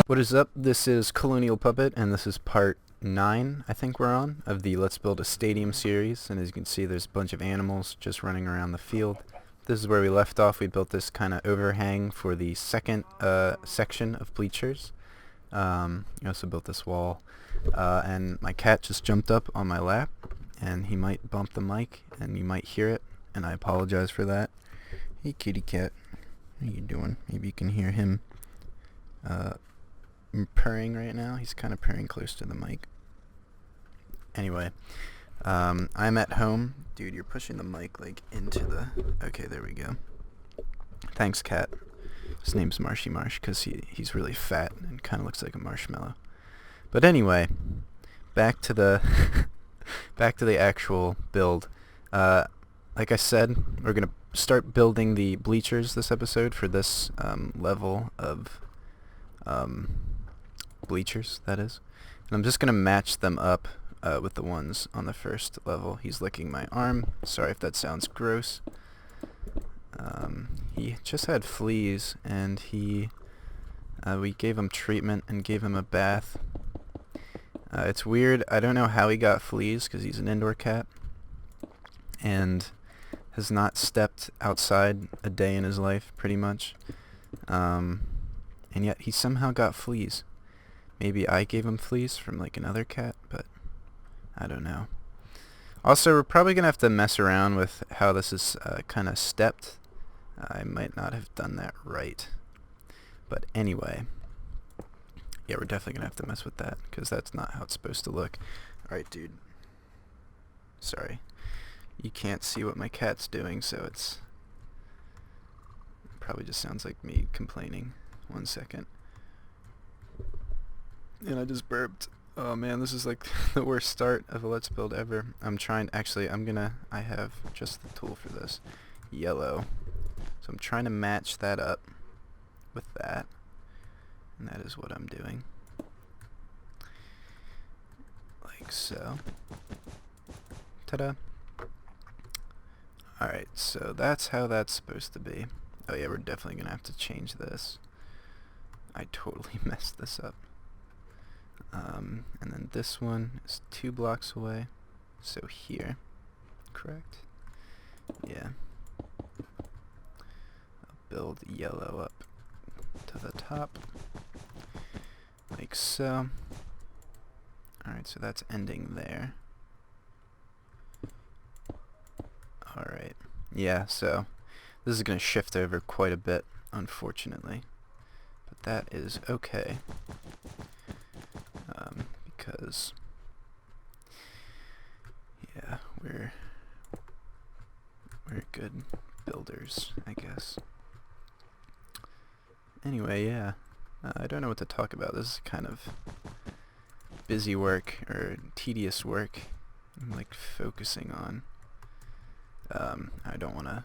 What is up? This is Colonial Puppet, and this is part 9, I think we're on, of the Let's Build a Stadium series. And as you can see, there's a bunch of animals just running around the field. This is where we left off. We built this kind of overhang for the second section of bleachers. We also built this wall. And my cat just jumped up on my lap, and he might bump the mic, and you might hear it, and I apologize for that. Hey, kitty cat. How you doing? Maybe you can hear him purring right now. He's kind of purring close to the mic. Anyway, I'm at home. Dude, you're pushing the mic like into the... Okay, there we go. Thanks, cat. His name's Marshy Marsh because he's really fat and kind of looks like a marshmallow. But anyway, back to the back to the actual build. Like I said, we're gonna start building the bleachers this episode for this level of bleachers, that is. And I'm just gonna match them up with the ones on the first level. He's licking my arm. Sorry if that sounds gross. He just had fleas, and we gave him treatment and gave him a bath. It's weird. I don't know how he got fleas because he's an indoor cat and has not stepped outside a day in his life, pretty much. And yet he somehow got fleas. Maybe I gave him fleas from like another cat, but I don't know. Also, we're probably going to have to mess around with how this is kind of stepped. I might not have done that right. But anyway, yeah, we're definitely going to have to mess with that because that's not how it's supposed to look. Alright, dude. Sorry. You can't see what my cat's doing, so it probably just sounds like me complaining. 1 second. And I just burped. Oh man, this is like the worst start of a Let's Build ever. I have just the tool for this. Yellow. So I'm trying to match that up with that. And that is what I'm doing. Like so. Ta-da. Alright, so that's how that's supposed to be. Oh yeah, we're definitely going to have to change this. I totally messed this up. And then this one is 2 blocks away. So here. Correct? Yeah. I'll build yellow up to the top. Like so. Alright, so that's ending there. Alright. Yeah, so this is going to shift over quite a bit, unfortunately. But that is okay. Because, yeah, we're good builders, I guess. Anyway, yeah. I don't know what to talk about. This is kind of busy work, or tedious work. I'm like focusing on. I don't want to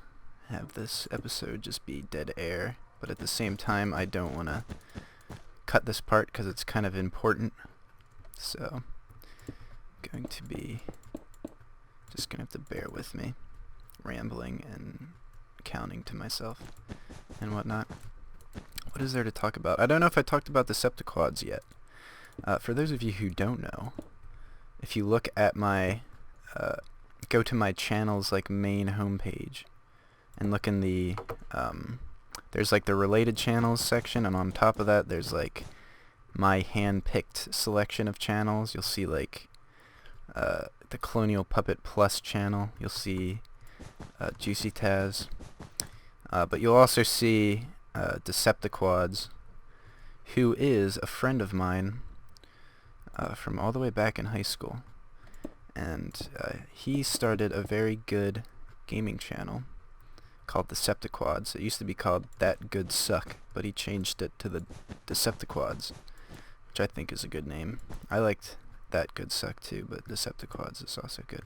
have this episode just be dead air, but at the same time I don't want to cut this part because it's kind of important. So going to be just gonna have to bear with me rambling and counting to myself and whatnot. What is there to talk about? I don't know if I talked about the Deceptiquads yet. For those of you who don't know, if you look at my go to my channel's like main homepage and look in the there's like the related channels section, and on top of that there's like my hand-picked selection of channels. You'll see like the Colonial Puppet Plus channel. You'll see Juicy Taz. But you'll also see Deceptiquads, who is a friend of mine from all the way back in high school. And he started a very good gaming channel called Deceptiquads. It used to be called That Good Suck, but he changed it to the Deceptiquads, which I think is a good name. I liked That Good Suck too, but Deceptiquads is also good.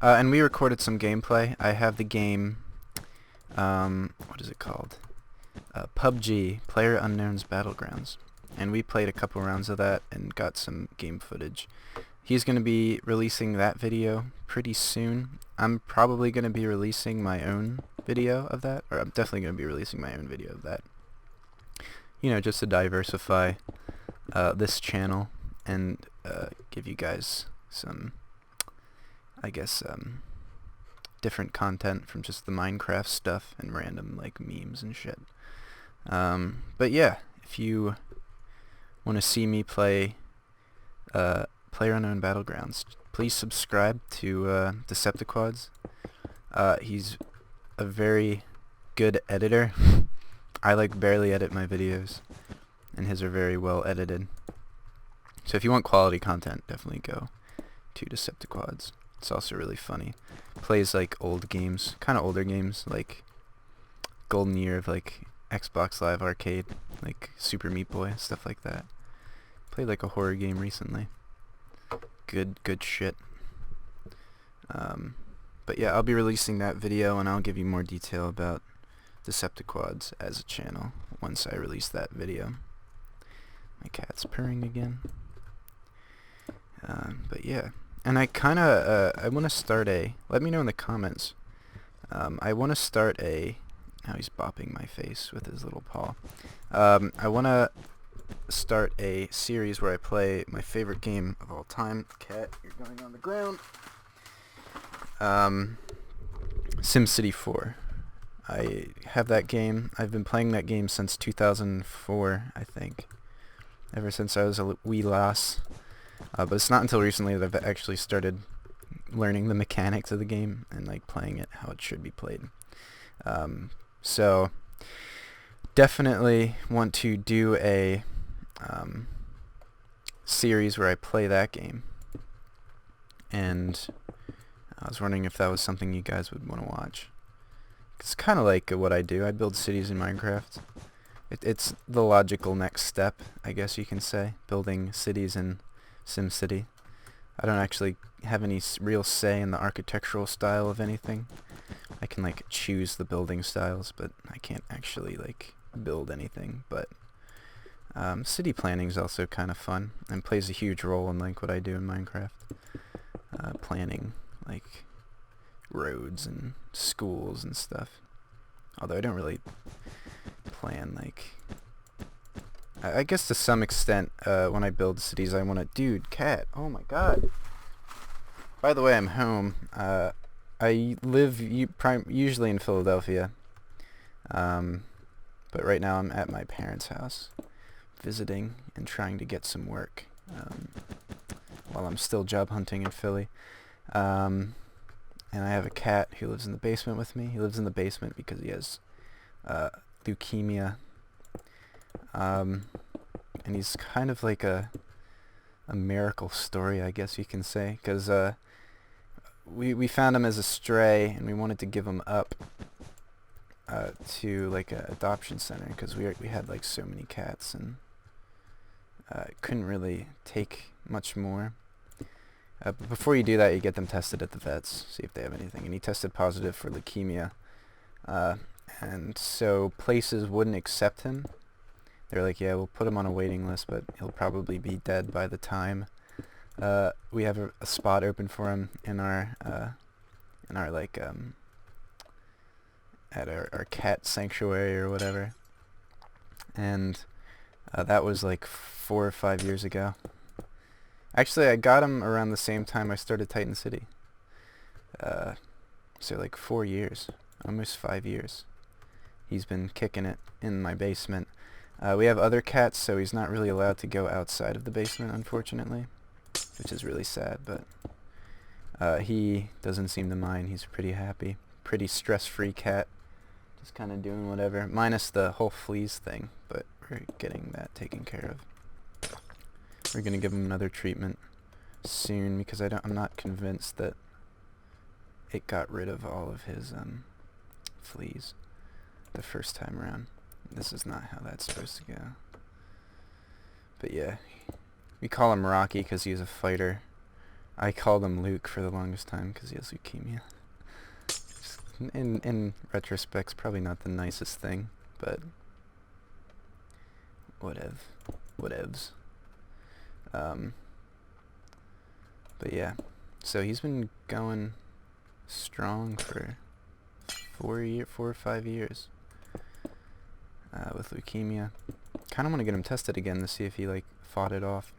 And we recorded some gameplay. I have the game, what is it called? PUBG, PlayerUnknown's Battlegrounds. And we played a couple rounds of that and got some game footage. He's going to be releasing that video pretty soon. I'm probably going to be releasing my own video of that, or I'm definitely going to be releasing my own video of that. You know, just to diversify this channel and give you guys some, I guess, different content from just the Minecraft stuff and random like memes and shit. But yeah, if you want to see me play PlayerUnknown Battlegrounds, please subscribe to Deceptiquads. He's a very good editor. I like barely edit my videos, and his are very well edited. So if you want quality content, definitely go to Deceptiquads. It's also really funny. Plays like old games, kind of older games, like golden year of like Xbox Live Arcade, like Super Meat Boy, stuff like that. Played like a horror game recently. Good shit. But yeah, I'll be releasing that video, and I'll give you more detail about Deceptiquads as a channel once I release that video. My cat's purring again. But yeah, and I kind of I want to start a. Let me know in the comments. I want to start a. Now he's bopping my face with his little paw. I want to start a series where I play my favorite game of all time. Cat, you're going on the ground. SimCity 4. I have that game. I've been playing that game since 2004, I think. Ever since I was a wee lass. But it's not until recently that I've actually started learning the mechanics of the game and like playing it how it should be played. So definitely want to do a series where I play that game. And I was wondering if that was something you guys would want to watch. It's kind of like what I do. I build cities in Minecraft. It's the logical next step, I guess you can say, building cities in SimCity. I don't actually have any real say in the architectural style of anything. I can like choose the building styles, but I can't actually like build anything. But city planning is also kind of fun and plays a huge role in like what I do in Minecraft. Planning like roads and schools and stuff. Although I don't really plan like. I guess to some extent, when I build cities, I want to... Dude, cat. Oh my god. By the way, I'm home. I live usually in Philadelphia. But right now I'm at my parents' house, visiting and trying to get some work, while I'm still job hunting in Philly. And I have a cat who lives in the basement with me. He lives in the basement because he has leukemia. And he's kind of like a miracle story, I guess you can say, because we found him as a stray, and we wanted to give him up to like a adoption center, because we had like so many cats, and couldn't really take much more. But before you do that, you get them tested at the vets, see if they have anything, and he tested positive for leukemia, and so places wouldn't accept him. They're like, yeah, we'll put him on a waiting list, but he'll probably be dead by the time we have a spot open for him in our like at our cat sanctuary or whatever. And that was like 4 or 5 years ago. Actually, I got him around the same time I started Titan City. So like 4 years, almost 5 years. He's been kicking it in my basement. We have other cats, so he's not really allowed to go outside of the basement, unfortunately, which is really sad, but he doesn't seem to mind. He's pretty happy. Pretty stress-free cat, just kind of doing whatever, minus the whole fleas thing, but we're getting that taken care of. We're going to give him another treatment soon, because I'm not convinced that it got rid of all of his fleas the first time around. This is not how that's supposed to go. But yeah, we call him Rocky because he's a fighter. I called him Luke for the longest time because he has leukemia. In retrospect, it's probably not the nicest thing, but whatevs. But yeah, so he's been going strong for 4 or 5 years with leukemia. kind of want to get him tested again to see if he like fought it off.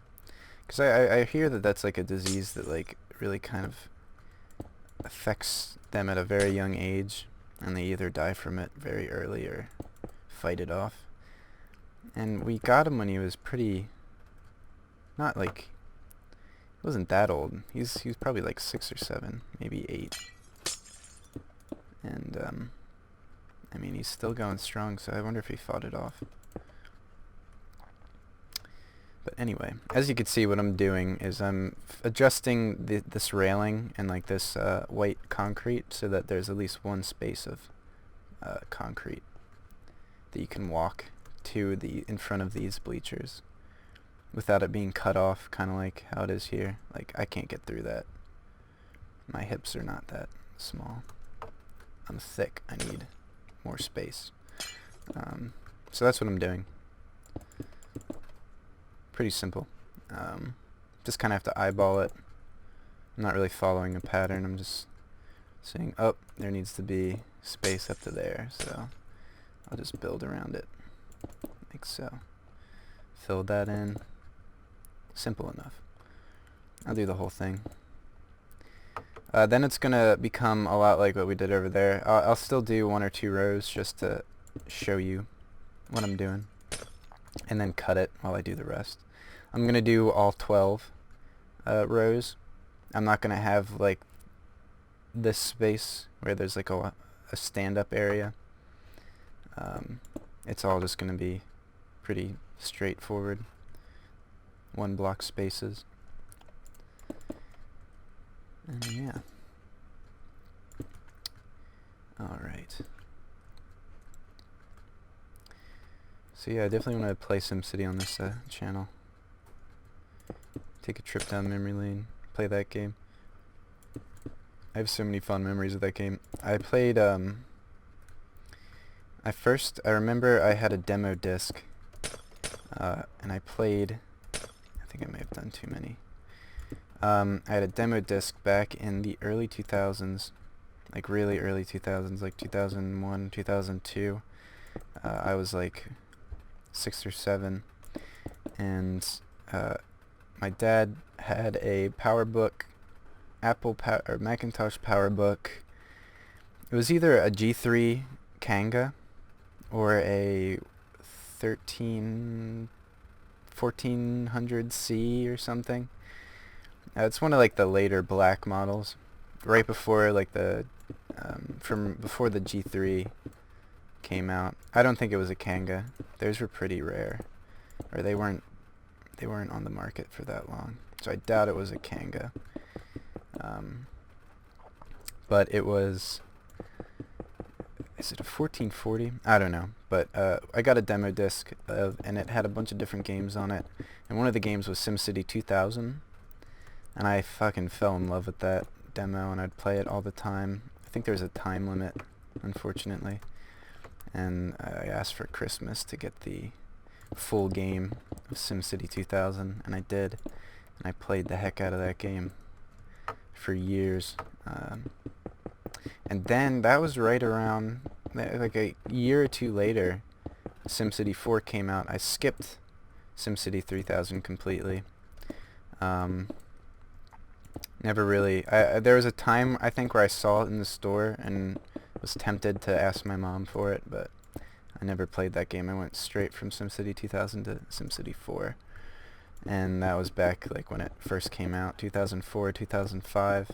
Because I hear that that's like a disease that like really kind of affects them at a very young age, and they either die from it very early or fight it off. And we got him when he was pretty, not like, he wasn't that old. He was probably like 6 or 7, maybe 8. And I mean, he's still going strong, so I wonder if he fought it off. But anyway, as you can see, what I'm doing is I'm adjusting this railing and like this white concrete so that there's at least one space of concrete that you can walk to in front of these bleachers without it being cut off, kind of like how it is here. Like, I can't get through that. My hips are not that small. I'm thick. I need more space. So that's what I'm doing. Pretty simple. Just kind of have to eyeball it. I'm not really following a pattern. I'm just saying, oh, there needs to be space up to there, so I'll just build around it like so. Fill that in. Simple enough. I'll do the whole thing. Then it's gonna become a lot like what we did over there. I'll still do 1 or 2 rows just to show you what I'm doing, and then cut it while I do the rest. I'm gonna do all 12 rows. I'm not gonna have like this space where there's like a stand-up area. It's all just gonna be pretty straightforward 1 block spaces. And yeah. Alright. So yeah, I definitely want to play SimCity on this channel. Take a trip down memory lane, play that game. I have so many fond memories of that game. I played, I remember I had a demo disc, and I played, I think I may have done too many. I had a demo disc back in the early 2000s, like really early 2000s, like 2001, 2002. I was like 6 or 7, and my dad had a PowerBook, or Macintosh PowerBook. It was either a G3 Kanga or a 1400C or something. It's one of like the later black models, right before like from before the G3 came out. I don't think it was a Kanga. Theirs were pretty rare, or they weren't on the market for that long. So I doubt it was a Kanga. But it was, is it a 1440? I don't know. But I got a demo disc and it had a bunch of different games on it. And one of the games was SimCity 2000. And I fucking fell in love with that demo, and I'd play it all the time. I think there was a time limit, unfortunately. And I asked for Christmas to get the full game of SimCity 2000, and I did. And I played the heck out of that game for years. And then that was right around, like a year or 2 later, SimCity 4 came out. I skipped SimCity 3000 completely. Never really. There was a time, I think, where I saw it in the store and was tempted to ask my mom for it, but I never played that game. I went straight from SimCity 2000 to SimCity 4. And that was back like when it first came out, 2004, 2005.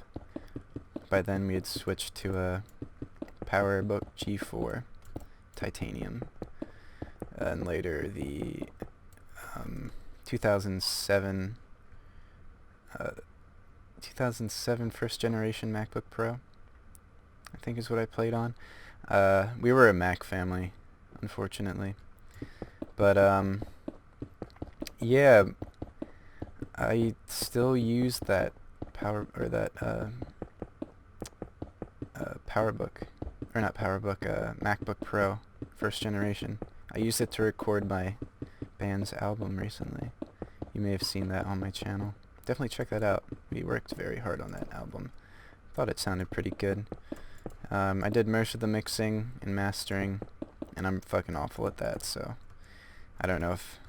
By then we had switched to a PowerBook G4 titanium. And later the 2007 first generation MacBook Pro, I think is what I played on. We were a Mac family, unfortunately. But yeah, I still use that MacBook Pro first generation. I used it to record my band's album recently. You may have seen that on my channel. Definitely check that out. We worked very hard on that album. Thought it sounded pretty good. I did most of the mixing and mastering, and I'm fucking awful at that, so I don't know if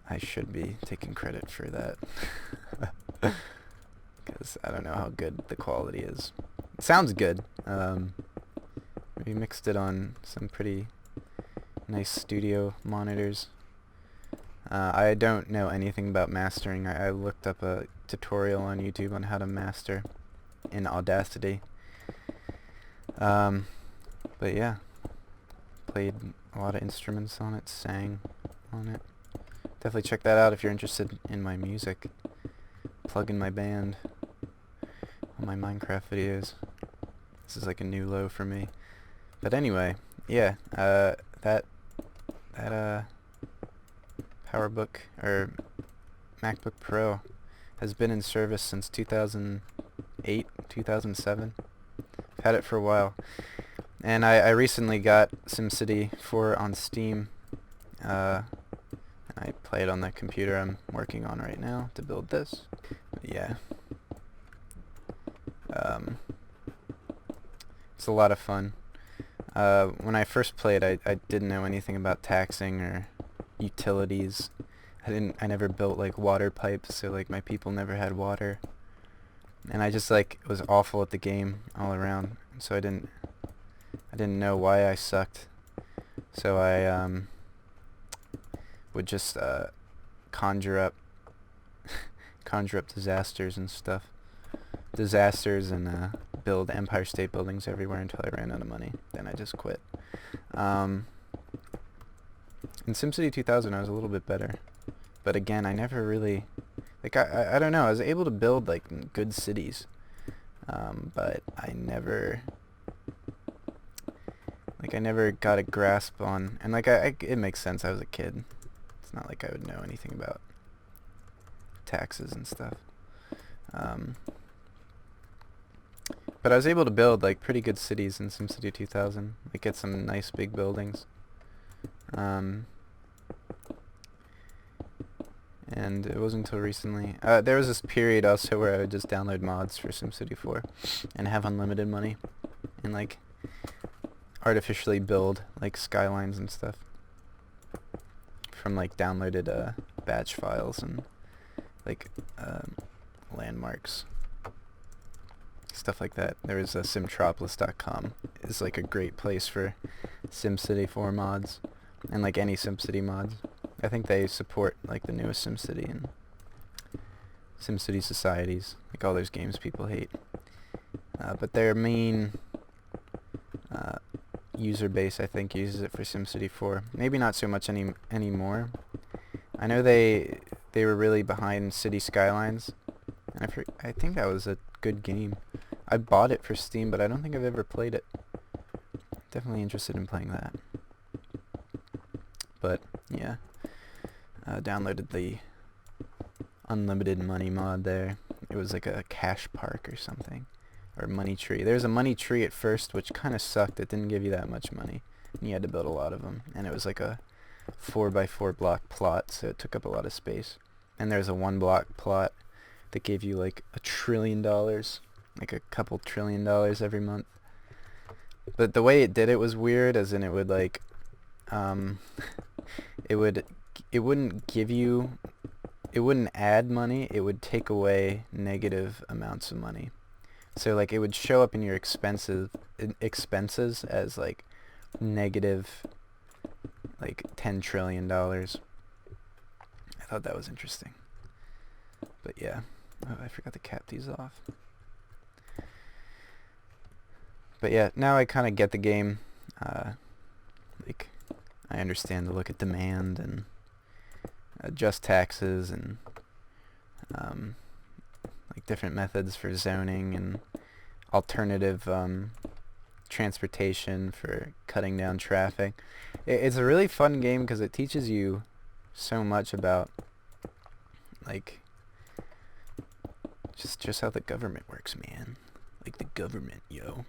I should be taking credit for that. Because I don't know how good the quality is. It sounds good. We mixed it on some pretty nice studio monitors. I don't know anything about mastering. I looked up a tutorial on YouTube on how to master in Audacity. But yeah, played a lot of instruments on it, sang on it. Definitely check that out if you're interested in my music. Plug in my band on my Minecraft videos. This is like a new low for me. But anyway, yeah, that PowerBook or MacBook Pro has been in service since 2008, 2007. I've had it for a while. And I recently got SimCity 4 on Steam. I play it on the computer I'm working on right now to build this. But yeah. It's a lot of fun. When I first played, I didn't know anything about taxing or utilities. I never built like water pipes, so like my people never had water. And I just like was awful at the game all around. So I didn't know why I sucked. So I would just conjure up disasters and stuff. And build Empire State Buildings everywhere until I ran out of money. Then I just quit. In SimCity 2000 I was a little bit better. But again, I never really... Like, I don't know, I was able to build, like, good cities. But I never... Like, I never got a grasp on... And, like, it makes sense, I was a kid. It's not like I would know anything about taxes and stuff. But I was able to build, like, pretty good cities in SimCity 2000. Like, get some nice big buildings. And it wasn't until recently. There was this period also where I would just download mods for SimCity 4 and have unlimited money and, like, artificially build, like, skylines and stuff from, like, downloaded batch files and, like, landmarks. Stuff like that. There is a simtropolis.com. It's like a great place for SimCity 4 mods and like any SimCity mods. I think they support like the newest SimCity and SimCity Societies, like all those games people hate. But their main user base, I think, uses it for SimCity 4. Maybe not so much anymore. I know they were really behind City Skylines, and I think that was a good game. I bought it for Steam, but I don't think I've ever played it. Definitely interested in playing that. But yeah, downloaded the unlimited money mod there. It was like a cash park or something, or money tree. There was a money tree at first, which kind of sucked. It didn't give you that much money, and you had to build a lot of them. And it was like a 4x4 block plot, so it took up a lot of space. And there's a 1 block plot that gave you like $1 trillion, like a couple $1 trillion every month. But the way it did it was weird, as in it would like, it wouldn't give you, it wouldn't add money, it would take away negative amounts of money. So like it would show up in your expenses as like negative like $10 trillion. I thought that was interesting. But yeah. Oh, I forgot to cap these off. But yeah, now I kind of get the game. Like, I understand to look at demand and adjust taxes and like different methods for zoning and alternative transportation for cutting down traffic. It's a really fun game because it teaches you so much about like just how the government works, man. Like the government, yo.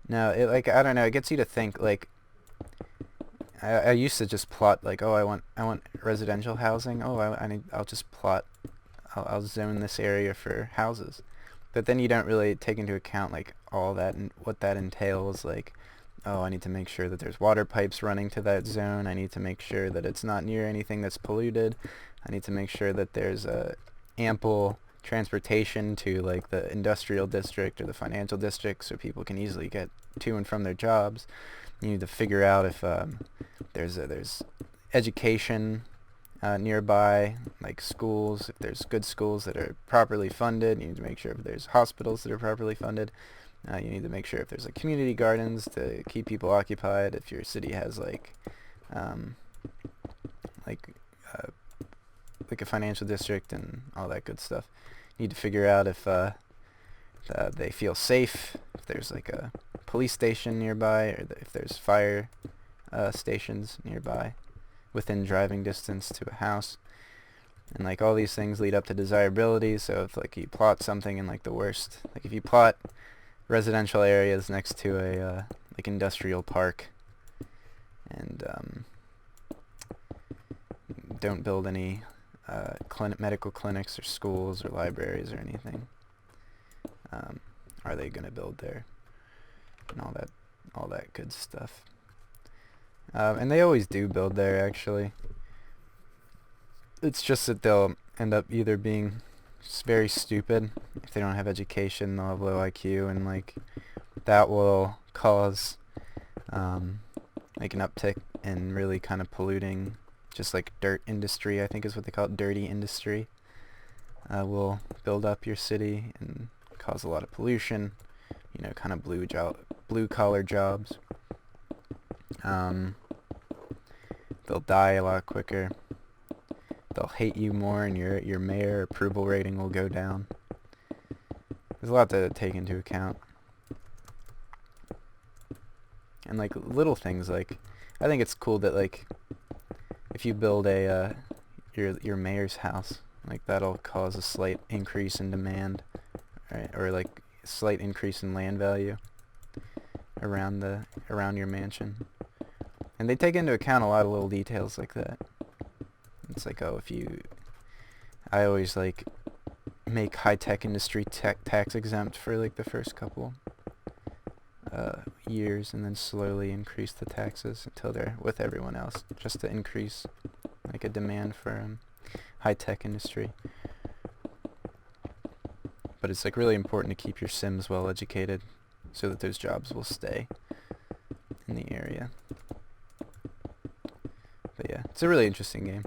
No, it like I don't know. It gets you to think. Like I used to just plot like, oh, I want residential housing. Oh, I'll just plot. I'll zone this area for houses. But then you don't really take into account like all that and what that entails. Like, oh, I need to make sure that there's water pipes running to that zone. I need to make sure that it's not near anything that's polluted. I need to make sure that there's ample transportation to like the industrial district or the financial district so people can easily get to and from their jobs. You need to figure out if there's education nearby, like schools, if there's good schools that are properly funded. You need to make sure if there's hospitals that are properly funded. You need to make sure if there's like community gardens to keep people occupied. If your city has like a financial district and all that good stuff. You need to figure out if they feel safe, if there's like a police station nearby, or if there's fire stations nearby within driving distance to a house. And like all these things lead up to desirability. So if like you plot something in like the worst, like if you plot residential areas next to a like industrial park, and don't build any medical clinics or schools or libraries or anything, are they going to build there? And all that good stuff. And they always do build there, actually. It's just that they'll end up either being very stupid. If they don't have education, they'll have low IQ, and like that will cause like an uptick in really kind of polluting, just like dirt industry, I think is what they call it, dirty industry, will build up your city and cause a lot of pollution, you know, kind of blue collar jobs. They'll die a lot quicker. They'll hate you more, and your mayor approval rating will go down. There's a lot to take into account. And like little things, like I think it's cool that like if you build a your mayor's house, like that'll cause a slight increase in demand, right? Or like a slight increase in land value around your mansion. And they take into account a lot of little details like that. It's like, oh, I always like make high-tech industry tax exempt for like the first couple years, and then slowly increase the taxes until they're with everyone else, just to increase like a demand for high-tech industry. But it's like really important to keep your Sims well educated so that those jobs will stay in the area. But yeah, it's a really interesting game.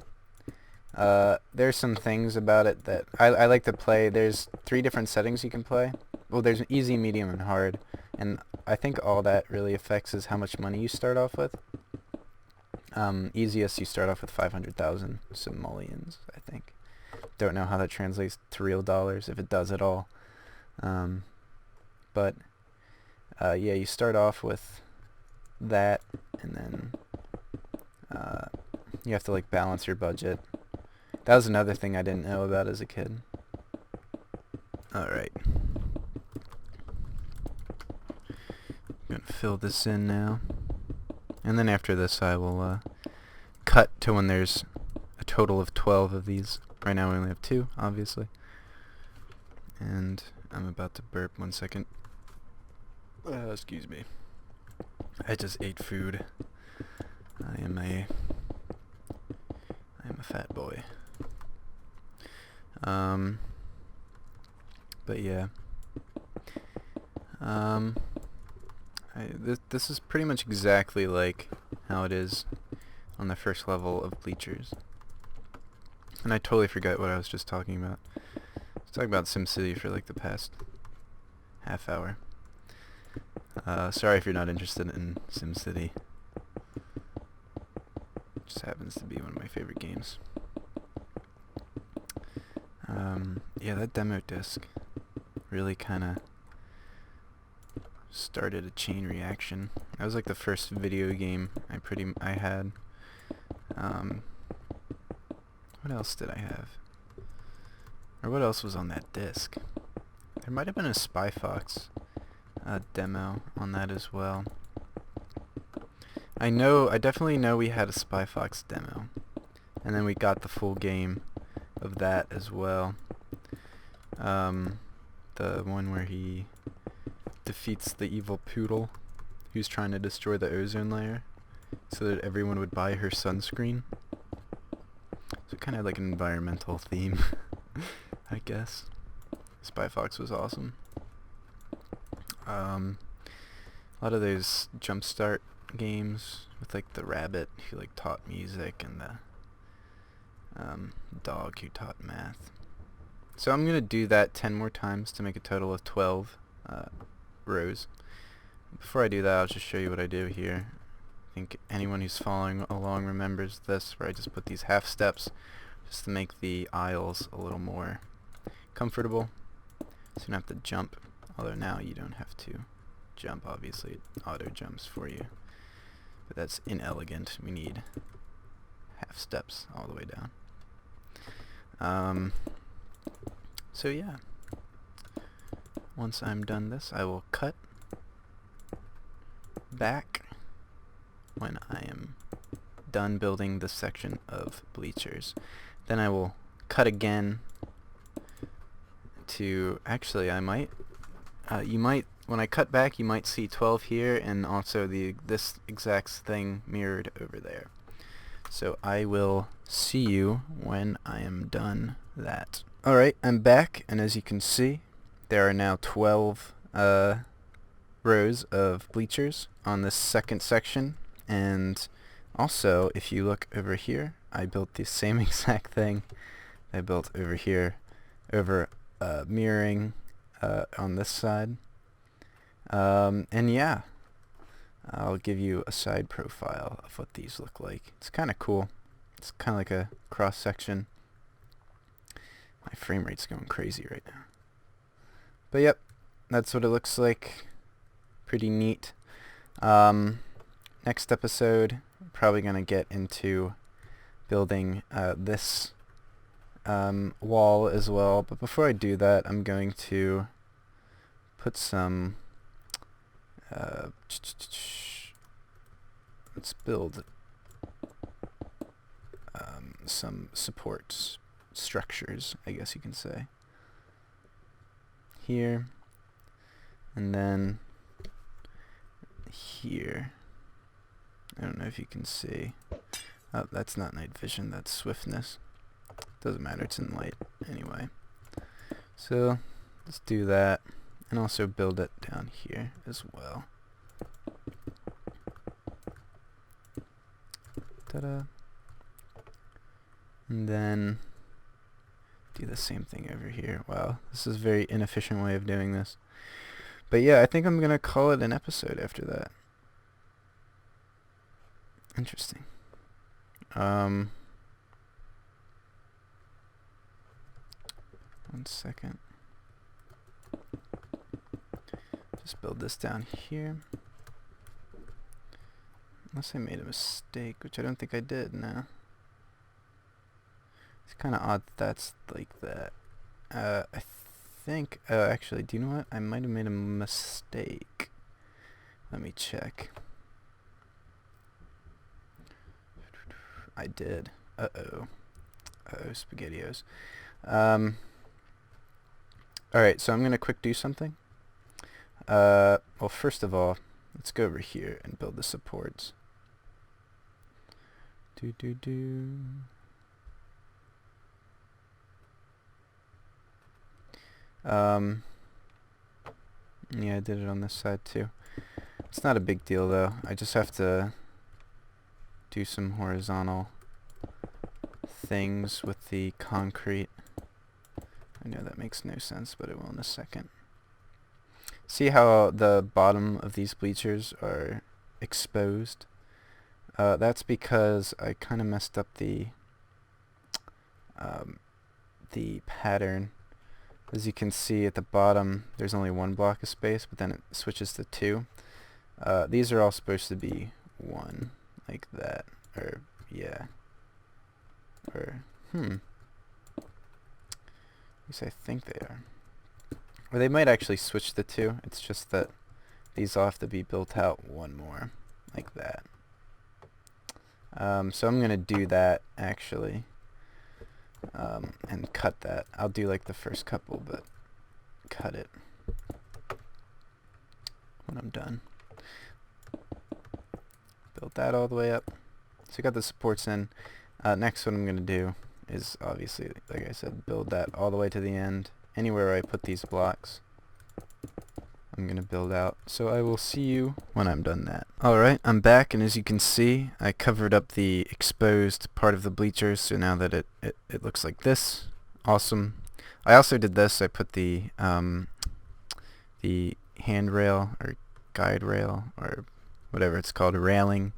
There's some things about it that I like to play. There's 3 different settings you can play. Well, there's easy, medium, and hard. And I think all that really affects is how much money you start off with. Easiest, you start off with 500,000 simoleons, I think. Don't know how that translates to real dollars, if it does at all. But yeah, you start off with that, and then you have to like balance your budget. That was another thing I didn't know about as a kid. Alright. I'm gonna fill this in now. And then after this I will cut to when there's a total of 12 of these. Right now we only have 2, obviously. And I'm about to burp. 1 second. Excuse me. I just ate food. I am a fat boy. But yeah. This is pretty much exactly like how it is on the first level of Bleachers. And I totally forgot what I was just talking about. I was talking about SimCity for like the past half hour. Sorry if you're not interested in SimCity. It just happens to be one of my favorite games. Yeah, that demo disc really kind of started a chain reaction. That was like the first video game I had. What else did I have? Or what else was on that disc? There might have been a Spy Fox demo on that as well. I definitely know we had a Spy Fox demo. And then we got the full game of that as well. The one where he defeats the evil poodle who's trying to destroy the ozone layer so that everyone would buy her sunscreen. So kind of like an environmental theme, I guess. Spy Fox was awesome. A lot of those jumpstart games with like the rabbit who like taught music and the dog who taught math. So I'm gonna do that 10 more times to make a total of 12 rows. Before I do that, I'll just show you what I do here. I think anyone who's following along remembers this, where I just put these half steps just to make the aisles a little more comfortable, so you don't have to jump. Although now you don't have to jump, obviously it auto jumps for you, but that's inelegant. We need half steps all the way down. So yeah, once I'm done this, I will cut back when I am done building this section of bleachers. Then I will cut again to, actually I might, you might, when I cut back you might see 12 here and also this exact thing mirrored over there. So I will see you when I am done that. Alright, I'm back, and as you can see, there are now 12 rows of bleachers on this second section, and also, if you look over here, I built the same exact thing I built over here, over mirroring on this side. And yeah, I'll give you a side profile of what these look like. It's kind of cool. It's kind of like a cross section. My frame rate's going crazy right now. But yep, that's what it looks like. Pretty neat. Next episode, we're probably going to get into building this wall as well. But before I do that, I'm going to put some... let's build some support structures, I guess you can say. Here, and then here. I don't know if you can see. Oh, that's not night vision, that's swiftness. Doesn't matter, it's in light anyway. So let's do that, and also build it down here as well. Ta-da. And then do the same thing over here. Wow, this is a very inefficient way of doing this. But yeah, I think I'm gonna call it an episode after that. Interesting. One second. Just build this down here. Unless I made a mistake, which I don't think I did, no. It's kind of odd that that's like that. I think, oh actually, do you know what? I might have made a mistake. Let me check. I did. Uh-oh. Uh-oh, SpaghettiOs. Alright, so I'm going to quick do something. Well, first of all, let's go over here and build the supports. Yeah, I did it on this side too. It's not a big deal though. I just have to do some horizontal things with the concrete. I know that makes no sense, but it will in a second. See how the bottom of these bleachers are exposed? That's because I kind of messed up the pattern. As you can see at the bottom, there's only one block of space, but then it switches to two. These are all supposed to be one, like that, or yeah, or at least I think they are. Or they might actually switch the two. It's just that these all have to be built out one more, like that. So I'm gonna do that actually. And cut that. I'll do like the first couple, but cut it when I'm done. build that all the way up. So I got the supports in. Next, what I'm going to do is obviously, like I said, build that all the way to the end. Anywhere I put these blocks, I'm going to build out. So I will see you when I'm done that. Alright, I'm back, and as you can see, I covered up the exposed part of the bleachers, so now that it looks like this. Awesome. I also did this. I put the handrail or guide rail or whatever it's called, railing,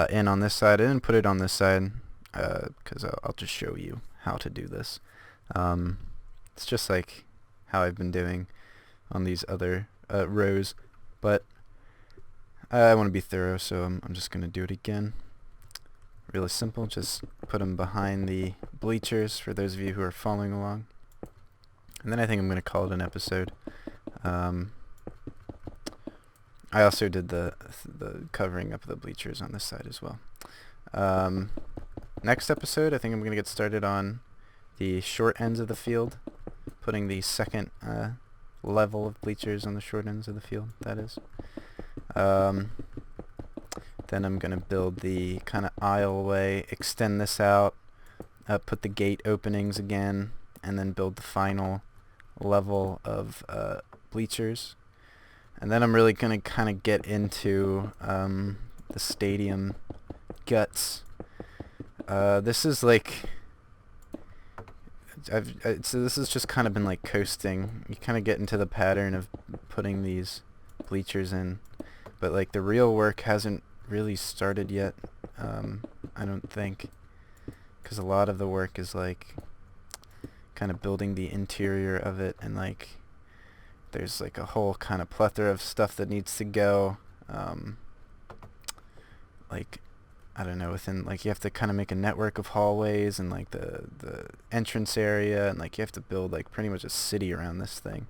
in on this side. I didn't put it on this side because I'll just show you how to do this. It's just like how I've been doing on these other rows, but I want to be thorough, so I'm just going to do it again. Really simple. Just put them behind the bleachers for those of you who are following along. And then I think I'm going to call it an episode. I also did the covering up of the bleachers on this side as well. Next episode, I think I'm going to get started on the short ends of the field, putting the second level of bleachers on the short ends of the field, that is. Then I'm going to build the kind of aisleway, extend this out, put the gate openings again, and then build the final level of bleachers. And then I'm really going to kind of get into the stadium guts. This is like... so this has just kind of been like coasting. You kind of get into the pattern of putting these bleachers in. But like the real work hasn't really started yet, I don't think. Because a lot of the work is like kind of building the interior of it, and like there's like a whole kind of plethora of stuff that needs to go. Like, I don't know, within, like, you have to kind of make a network of hallways and like the entrance area, and like you have to build like pretty much a city around this thing.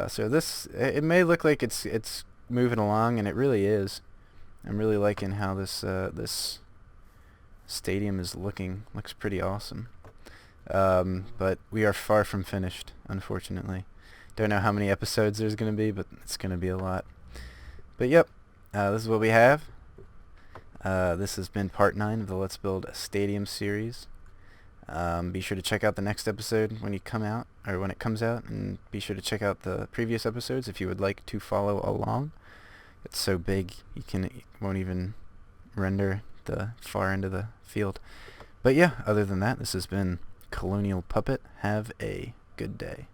So this, it may look like it's moving along, and it really is. I'm really liking how this stadium is looking. Looks pretty awesome. But we are far from finished, unfortunately. Don't know how many episodes there's going to be, but it's going to be a lot. But yep, this is what we have. This has been part 9 of the Let's Build a Stadium series. Be sure to check out the next episode when it comes out, and be sure to check out the previous episodes if you would like to follow along. It's so big it won't even render the far end of the field. But yeah, other than that, this has been Colonial Puppet. Have a good day.